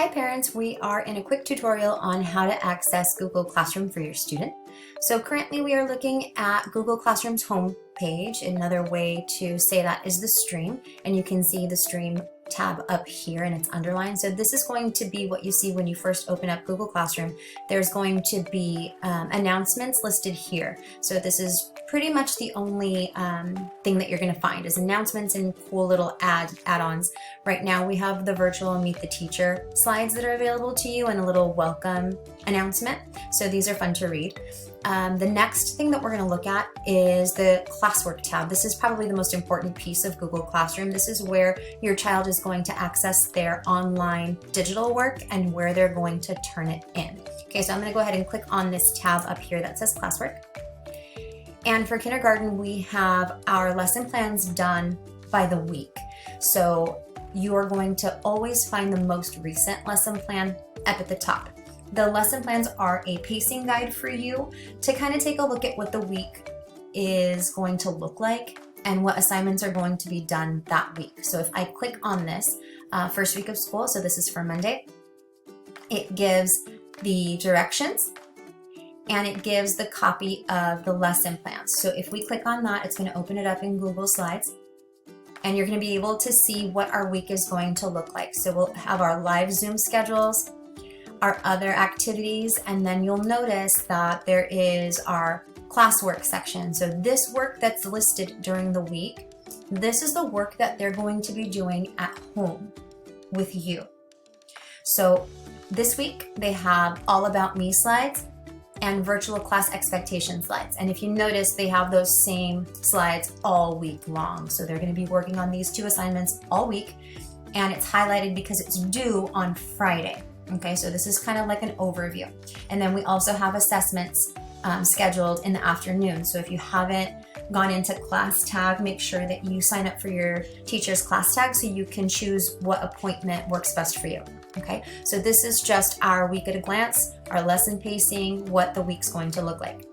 Hi parents, we are in a quick tutorial on how to access Google Classroom for your student. So currently we are looking at Google Classroom's home page. Another way to say that is the stream, and you can see the stream tab up here and it's underlined. So this is going to be what you see when you first open up Google Classroom. There's going to be announcements listed here. So this is pretty much the only thing that you're going to find is announcements and cool little add-ons. Right now we have the virtual Meet the Teacher slides that are available to you and a little welcome announcement. So these are fun to read. The next thing that we're going to look at is the Classwork tab. This is probably the most important piece of Google Classroom. This is where your child is going to access their online digital work and where they're going to turn it in. Okay, so I'm going to go ahead and click on this tab up here that says Classwork. And for kindergarten, we have our lesson plans done by the week. So you are going to always find the most recent lesson plan up at the top. The lesson plans are a pacing guide for you to kind of take a look at what the week is going to look like and what assignments are going to be done that week. So if I click on this first week of school, so this is for Monday, it gives the directions and it gives the copy of the lesson plans. So if we click on that, it's going to open it up in Google Slides and you're going to be able to see what our week is going to look like. So we'll have our live Zoom schedules, our other activities, and then you'll notice that there is our classwork section. So this work that's listed during the week, this is the work that they're going to be doing at home with you. So this week they have All About Me slides and virtual class expectation slides. And if you notice, they have those same slides all week long. So they're going to be working on these two assignments all week, and it's highlighted because it's due on Friday. Okay, so this is kind of like an overview. And then we also have assessments scheduled in the afternoon. So if you haven't gone into class tag, make sure that you sign up for your teacher's class tag so you can choose what appointment works best for you. Okay, so this is just our week at a glance, our lesson pacing, what the week's going to look like.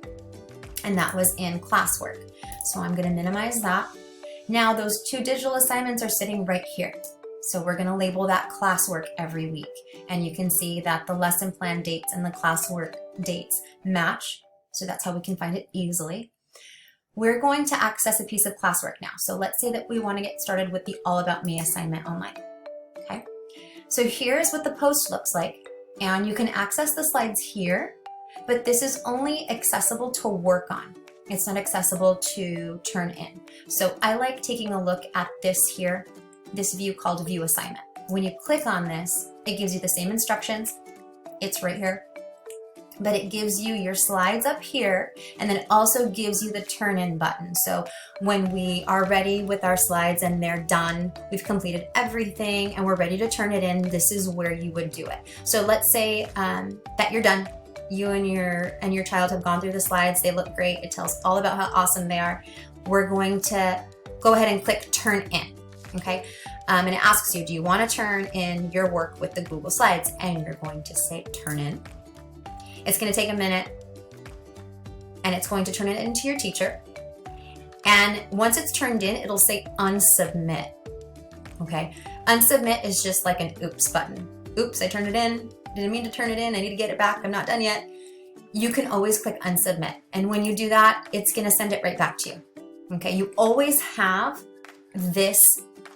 And that was in Classwork. So I'm going to minimize that. Now those two digital assignments are sitting right here. So we're going to label that classwork every week. And you can see that the lesson plan dates and the classwork dates match. So that's how we can find it easily. We're going to access a piece of classwork now. So let's say that we want to get started with the All About Me assignment online. Okay. So here's what the post looks like. And you can access the slides here, but this is only accessible to work on. It's not accessible to turn in. So I like taking a look at this here, this view called View Assignment. When you click on this, it gives you the same instructions. It's right here, but it gives you your slides up here, and then it also gives you the turn in button. So when we are ready with our slides and they're done, we've completed everything and we're ready to turn it in, this is where you would do it. So let's say that you're done. You and your child have gone through the slides. They look great. It tells all about how awesome they are. We're going to go ahead and click Turn In. Okay, and it asks you, do you want to turn in your work with the Google Slides? And you're going to say turn in. It's going to take a minute and it's going to turn it into your teacher. And once it's turned in, it'll say unsubmit. Okay, unsubmit is just like an oops button. Oops, I turned it in. Didn't mean to turn it in. I need to get it back. I'm not done yet. You can always click unsubmit. And when you do that, it's going to send it right back to you. Okay, you always have this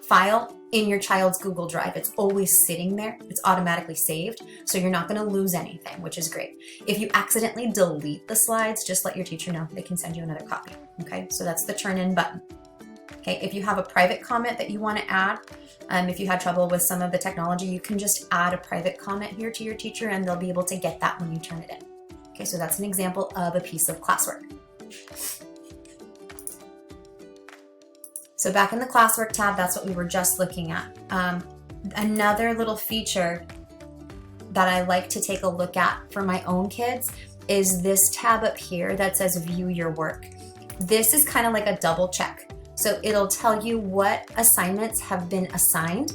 file in your child's Google Drive. It's always sitting there. It's automatically saved, so you're not going to lose anything, which is great. If you accidentally delete the slides, just let your teacher know. They can send you another copy. Okay, so that's the turn in button. Okay, if you have a private comment that you want to add, if you had trouble with some of the technology, you can just add a private comment here to your teacher and they'll be able to get that when you turn it in. Okay, so that's an example of a piece of classwork. So back in the Classwork tab, that's what we were just looking at. Another little feature that I like to take a look at for my own kids is this tab up here that says View Your Work. This is kind of like a double check. So it'll tell you what assignments have been assigned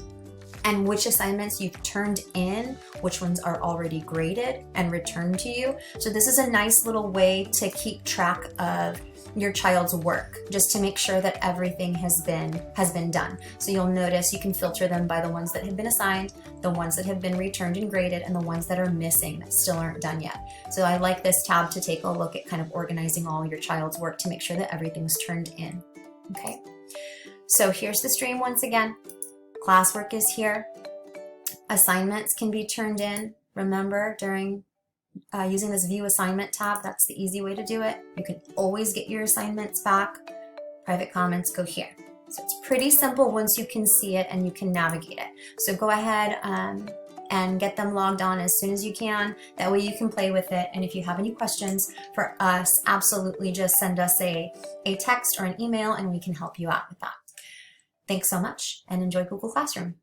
and which assignments you've turned in, which ones are already graded and returned to you. So this is a nice little way to keep track of your child's work, just to make sure that everything has been done. So you'll notice you can filter them by the ones that have been assigned, the ones that have been returned and graded, and the ones that are missing that still aren't done yet. So I like this tab to take a look at kind of organizing all your child's work to make sure that everything's turned in. Okay, so here's the stream once again. Classwork is here. Assignments can be turned in. Remember, during using this View Assignment tab, that's the easy way to do it. You can always get your assignments back. Private comments go here. So it's pretty simple once you can see it and you can navigate it. So go ahead and get them logged on as soon as you can. That way you can play with it. And if you have any questions for us, absolutely just send us a text or an email and we can help you out with that. Thanks so much and enjoy Google Classroom.